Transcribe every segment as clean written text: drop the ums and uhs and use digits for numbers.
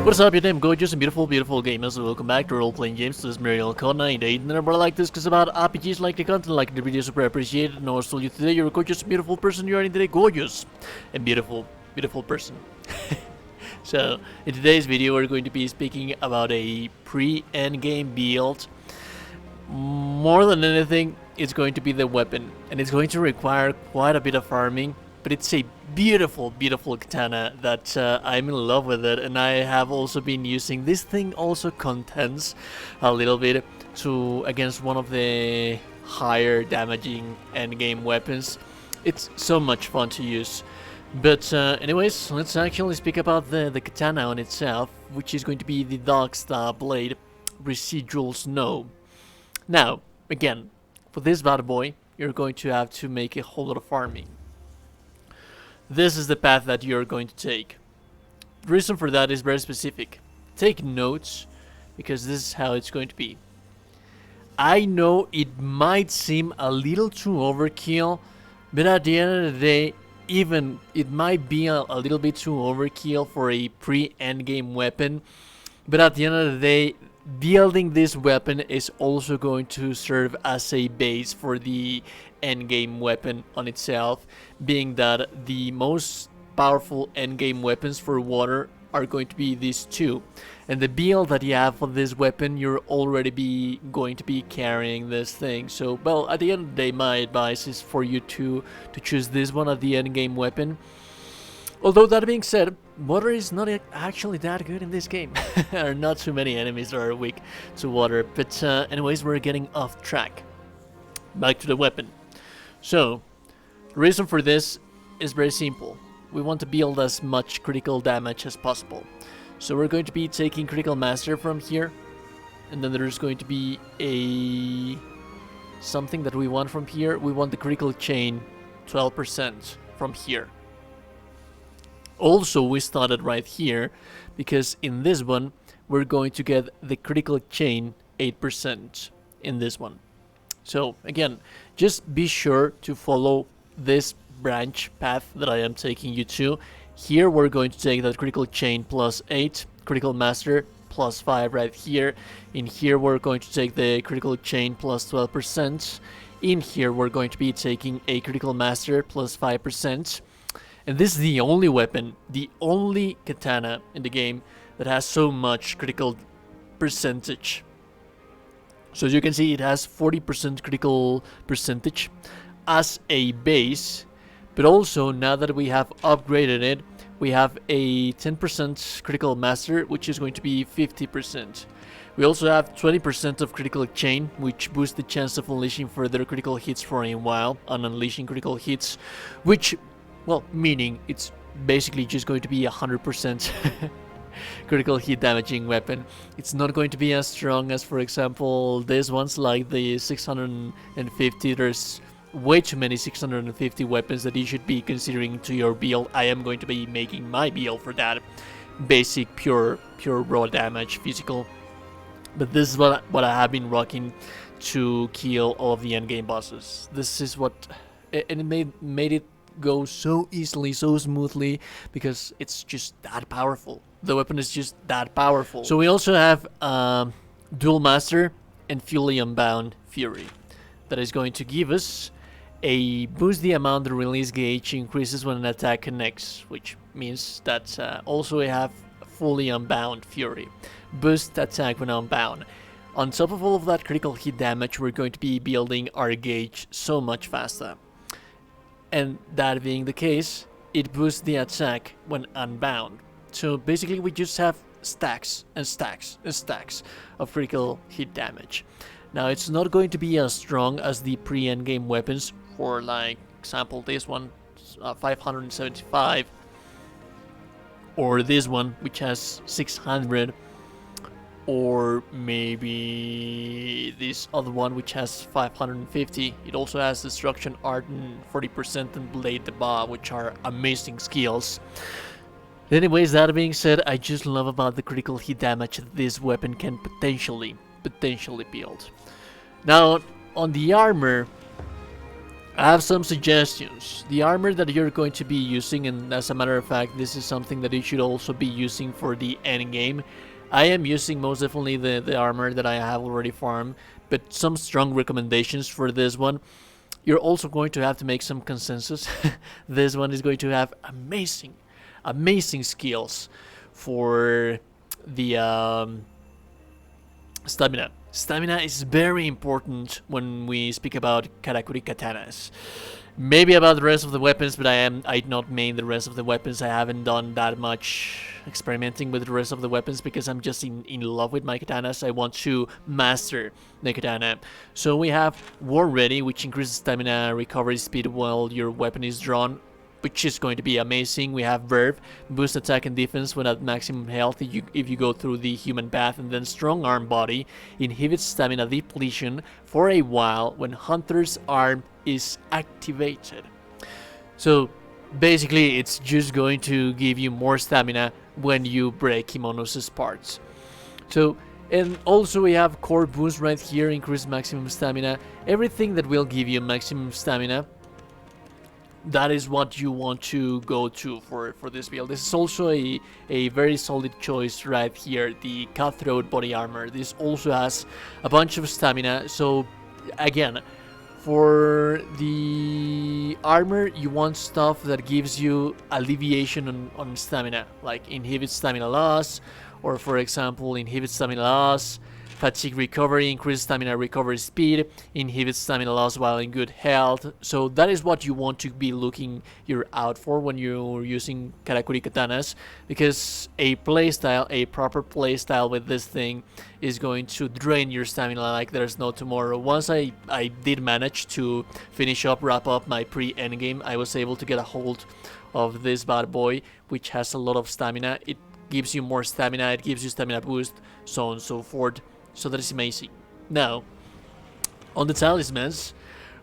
What's up, you damn gorgeous and beautiful gamers? Welcome back to Role-Playing Games. This is Mariel Cona, and I like this because about RPGs, like the content, like the video, super appreciated. And also, you today, you're a gorgeous, beautiful person. You are today gorgeous and beautiful person. So, in today's video, we're going to be speaking about a pre-endgame build. More than anything, it's going to be the weapon, and it's going to require quite a bit of farming. But it's a beautiful katana that I'm in love with it, and I have also been using. This thing also contends a little bit against one of the higher damaging endgame weapons. It's so much fun to use. But anyways, let's actually speak about the katana on itself, which is going to be the Darkstar Blade Residual Snow. Now, again, for this bad boy, you're going to have to make a whole lot of farming. This is the path that you're going to take. The reason for that is very specific. Take notes, because this is how it's going to be. I know it might seem a little too overkill, but at the end of the day, even it might be a little bit too overkill for a pre-endgame weapon, but at the end of the day, building this weapon is also going to serve as a base for the endgame weapon on itself, being that the most powerful endgame weapons for water are going to be these two. And the build that you have for this weapon, you're already going to be carrying this thing. So, well, at the end of the day, my advice is for you to choose this one as the endgame weapon. Although that being said, water is not actually that good in this game. There are not too many enemies that are weak to water. But anyways, we're getting off track. Back to the weapon. So, the reason for this is very simple. We want to build as much critical damage as possible. So we're going to be taking Critical Master from here. And then there's going to be something that we want from here. We want the Critical Chain 12% from here. Also, we started right here, because in this one, we're going to get the Critical Chain 8% in this one. So, again, just be sure to follow this branch path that I am taking you to. Here, we're going to take that Critical Chain plus 8, Critical Master plus 5 right here. In here, we're going to take the Critical Chain plus 12%. In here, we're going to be taking a Critical Master plus 5%. And this is the only weapon, the only katana in the game that has so much critical percentage. So as you can see, it has 40% critical percentage as a base. But also, now that we have upgraded it, we have a 10% critical master, which is going to be 50%. We also have 20% of critical chain, which boosts the chance of unleashing further critical hits for a while on unleashing critical hits, which... well, meaning it's basically just going to be 100% critical hit damaging weapon. It's not going to be as strong as, for example, these ones like the 650. There's way too many 650 weapons that you should be considering to your build. I am going to be making my build for that. Basic, pure raw damage, physical. But this is what I have been rocking to kill all of the endgame bosses. This is what... and it made it go so easily, so smoothly, because it's just that powerful. The weapon is just that powerful. So we also have Dual Master and Fully Unbound Fury. That is going to give us a boost the amount the release gauge increases when an attack connects, which means that also we have Fully Unbound Fury. Boost attack when unbound. On top of all of that critical hit damage, we're going to be building our gauge so much faster. And that being the case, it boosts the attack when unbound. So basically we just have stacks and stacks and stacks of critical hit damage. Now it's not going to be as strong as the pre-endgame weapons, for like example this one 575, or this one which has 600, or maybe this other one which has 550. It also has Destruction Art and 40% and Blade the Bar, which are amazing skills. Anyways, that being said, I just love about the critical hit damage that this weapon can potentially build. Now, on the armor, I have some suggestions. The armor that you're going to be using, and as a matter of fact, this is something that you should also be using for the end game. I am using most definitely the armor that I have already farmed, but some strong recommendations for this one. You're also going to have to make some consensus. This one is going to have amazing skills for the stamina. Stamina is very important when we speak about Karakuri katanas. Maybe about the rest of the weapons, but I not main the rest of the weapons. I haven't done that much experimenting with the rest of the weapons because I'm just in love with my katanas. I want to master the katana. So we have War Ready, which increases stamina recovery speed while your weapon is drawn, which is going to be amazing. We have Verve, boost attack and defense when at maximum health if you go through the human path, and then Strong Arm Body inhibits stamina depletion for a while when Hunter's Arm is activated. So basically it's just going to give you more stamina when you break Kimono's parts. So, and also we have Core Boost right here, increase maximum stamina. Everything that will give you maximum stamina, that is what you want to go to for this build. This is also a very solid choice right here, the Cutthroat Body Armor. This also has a bunch of stamina. So again, for the armor, you want stuff that gives you alleviation on stamina, like inhibits stamina loss, or for example, inhibits stamina loss, fatigue recovery, increased stamina recovery speed, inhibits stamina loss while in good health. So that is what you want to be looking out for when you're using Karakuri katanas, because a proper playstyle with this thing is going to drain your stamina like there's no tomorrow. Once I did manage to wrap up my pre-endgame, I was able to get a hold of this bad boy, which has a lot of stamina. It gives you more stamina, it gives you stamina boost, so on and so forth. So that is amazing. Now, on the talismans,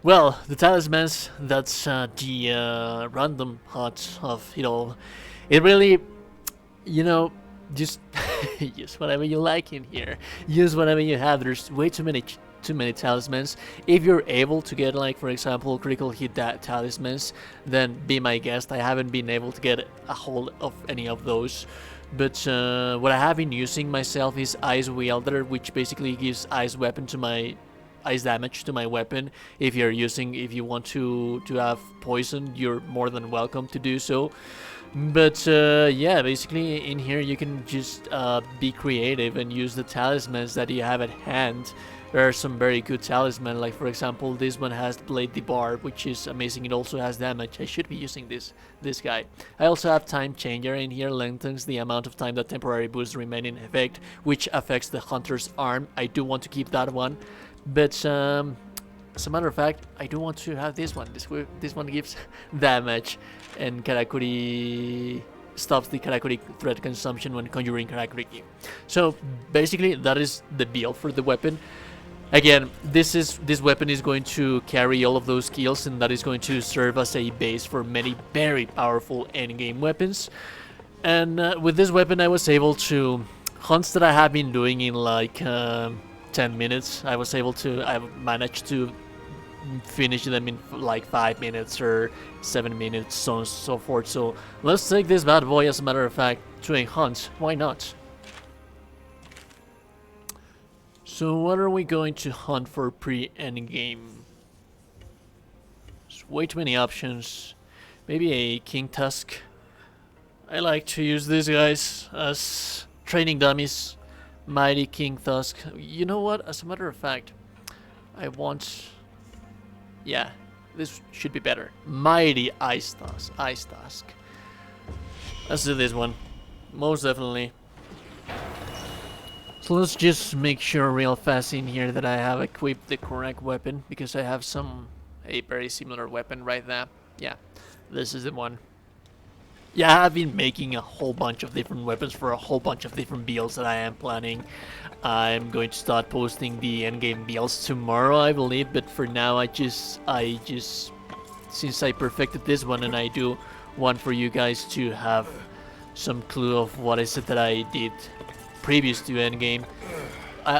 well, the talismans, that's the random hut of it all. It really, just use whatever you like in here. Use whatever you have. There's way too many talismans. If you're able to get, like, for example, critical hit talismans, then be my guest. I haven't been able to get a hold of any of those. But what I have been using myself is Ice Wielder, which basically gives ice damage to my weapon. If you want to have poison, you're more than welcome to do so. But yeah, basically in here you can just be creative and use the talismans that you have at hand. There are some very good talismans, like for example this one has Blade the Barb, which is amazing. It also has damage. I should be using this guy. I also have Time Changer in here, lengthens the amount of time that temporary boosts remain in effect, which affects the Hunter's Arm. I do want to keep that one, but as a matter of fact, I do want to have this one. This one gives damage, and Karakuri stops the Karakuri threat consumption when conjuring Karakuri. So basically that is the build for the weapon. Again, this weapon is going to carry all of those skills, and that is going to serve as a base for many very powerful endgame weapons. And with this weapon, I was able to hunts that I have been doing in like 10 minutes. I managed to finish them in like 5 minutes or 7 minutes, so on and so forth. So let's take this bad boy, as a matter of fact, to a hunt. Why not? So what are we going to hunt for pre-endgame? There's way too many options. Maybe a King Tusk. I like to use these guys as training dummies. Mighty King Tusk. You know what? As a matter of fact, I want... yeah, this should be better. Mighty Ice Tusk. Let's do this one. Most definitely. So let's just make sure real fast in here that I have equipped the correct weapon, because I have a very similar weapon right now. Yeah, this is the one. Yeah, I've been making a whole bunch of different weapons for a whole bunch of different builds that I am planning. I'm going to start posting the endgame builds tomorrow, I believe, but for now I just since I perfected this one, and I do want for you guys to have some clue of what is it that I did previous to endgame.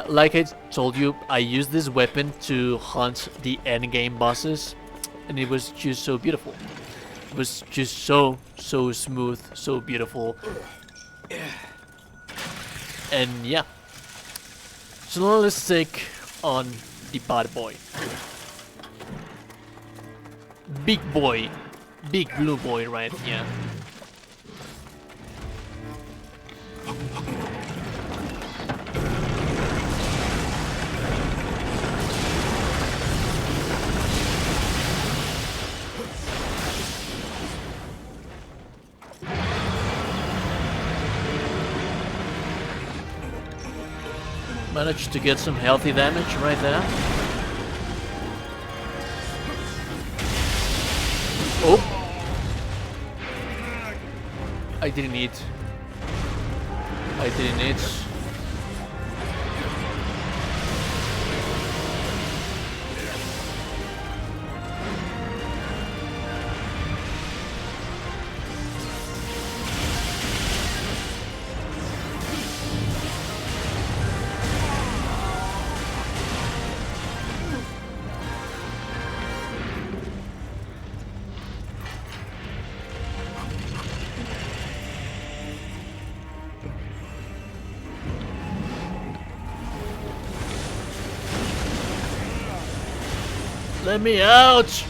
Like I told you, I use this weapon to hunt the endgame bosses. and it was just so beautiful. It was just so smooth, so beautiful. And yeah. So now let's take on the bad boy. Big boy. Big blue boy, right? Yeah. Managed to get some healthy damage right there. Oh! I didn't eat. I didn't eat. Let me out!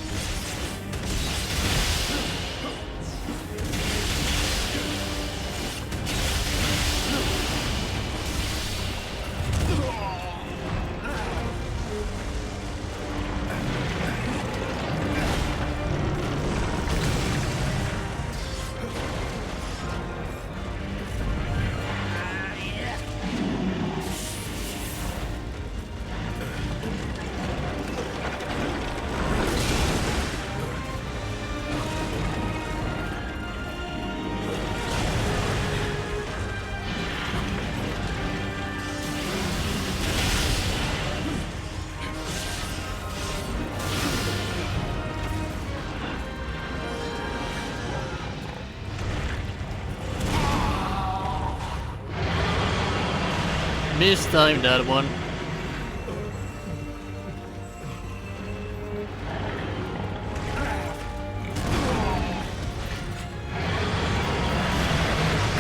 Mistimed that one.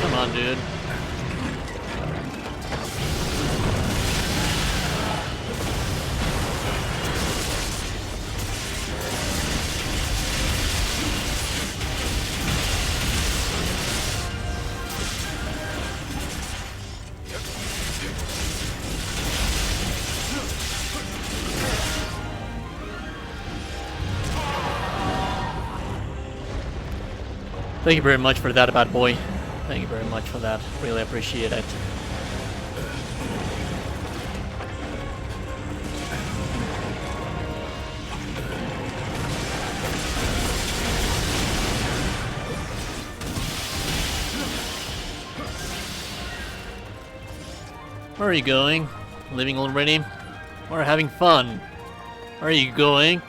Come on, dude. Thank you very much for that, bad boy. Thank you very much for that. Really appreciate it. Where are you going? Leaving already? We're having fun. Where are you going?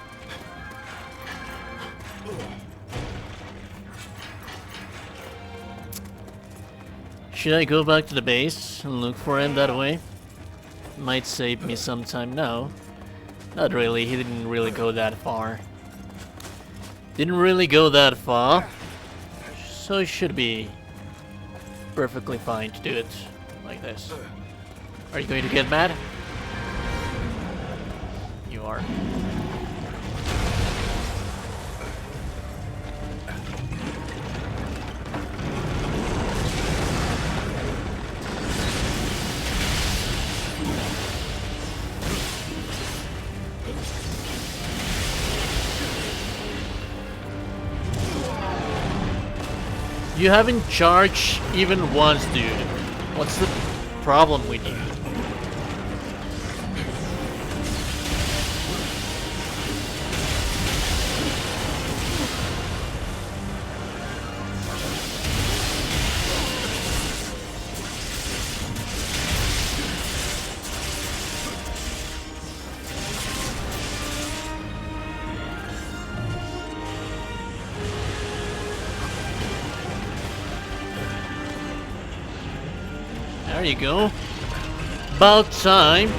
Should I go back to the base and look for him that way? Might save me some time now. Not really, he didn't really go that far. Didn't really go that far. So it should be perfectly fine to do it like this. Are you going to get mad? You are. You haven't charged even once, dude. What's the problem with you? There you go. About time.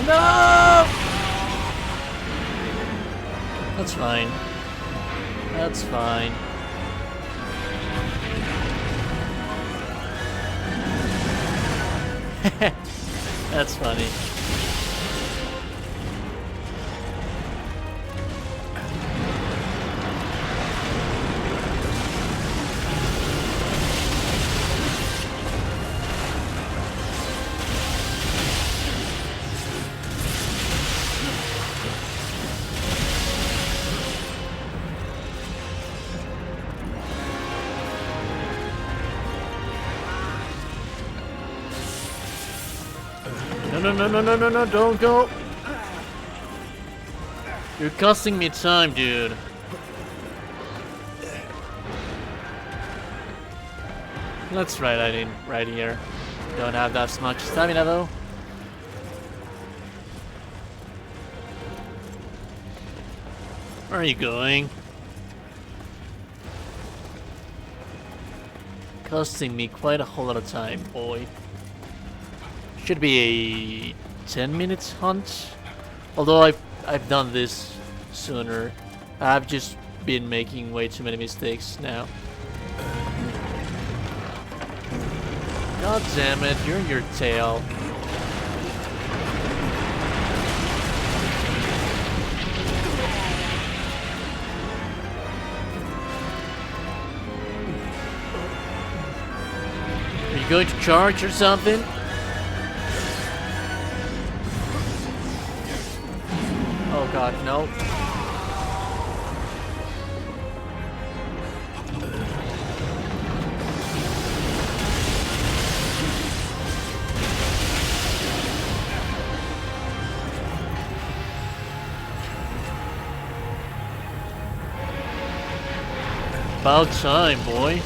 No! That's fine. That's fine. That's funny. No, don't go. You're costing me time, dude. Let's try that in right here. Don't have that much stamina though. Where are you going? Costing me quite a whole lot of time, boy. Should be a 10 minutes hunt. Although I've done this sooner. I've just been making way too many mistakes now. God damn it, you're in your tail. Are you going to charge or something? Oh god, no. About time, boy.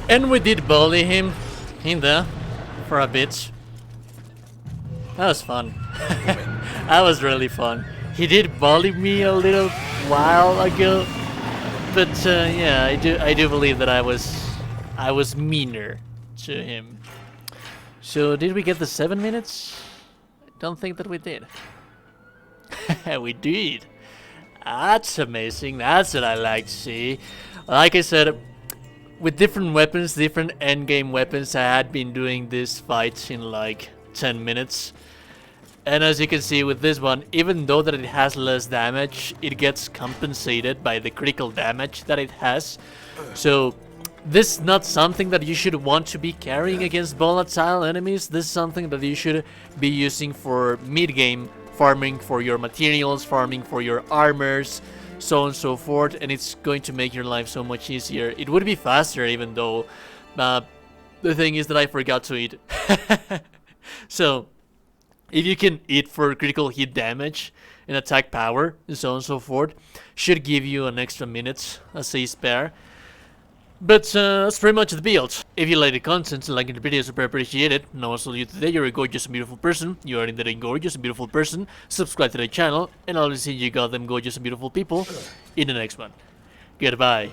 And we did bully him in there for a bit. That was fun. That was really fun. He did bully me a little while ago, but yeah, I do believe that I was meaner to him. So did we get the 7 minutes? I don't think that we did. We did. That's amazing. That's what I like to see. Like I said, with different weapons, different endgame weapons, I had been doing this fight in like 10 minutes. And as you can see with this one, even though that it has less damage, it gets compensated by the critical damage that it has. So this is not something that you should want to be carrying against volatile enemies. This is something that you should be using for mid-game, farming for your materials, farming for your armors, so on and so forth, and it's going to make your life so much easier. It would be faster even though the thing is that I forgot to eat. So if you can eat for critical hit damage and attack power and so on and so forth, should give you an extra minute as a spare. But that's pretty much the build. If you like the content, liking the video is super appreciated. And also you today, you're a gorgeous and beautiful person. You are indeed a gorgeous and beautiful person. Subscribe to the channel, and I'll see you goddamn gorgeous and beautiful people in the next one. Goodbye.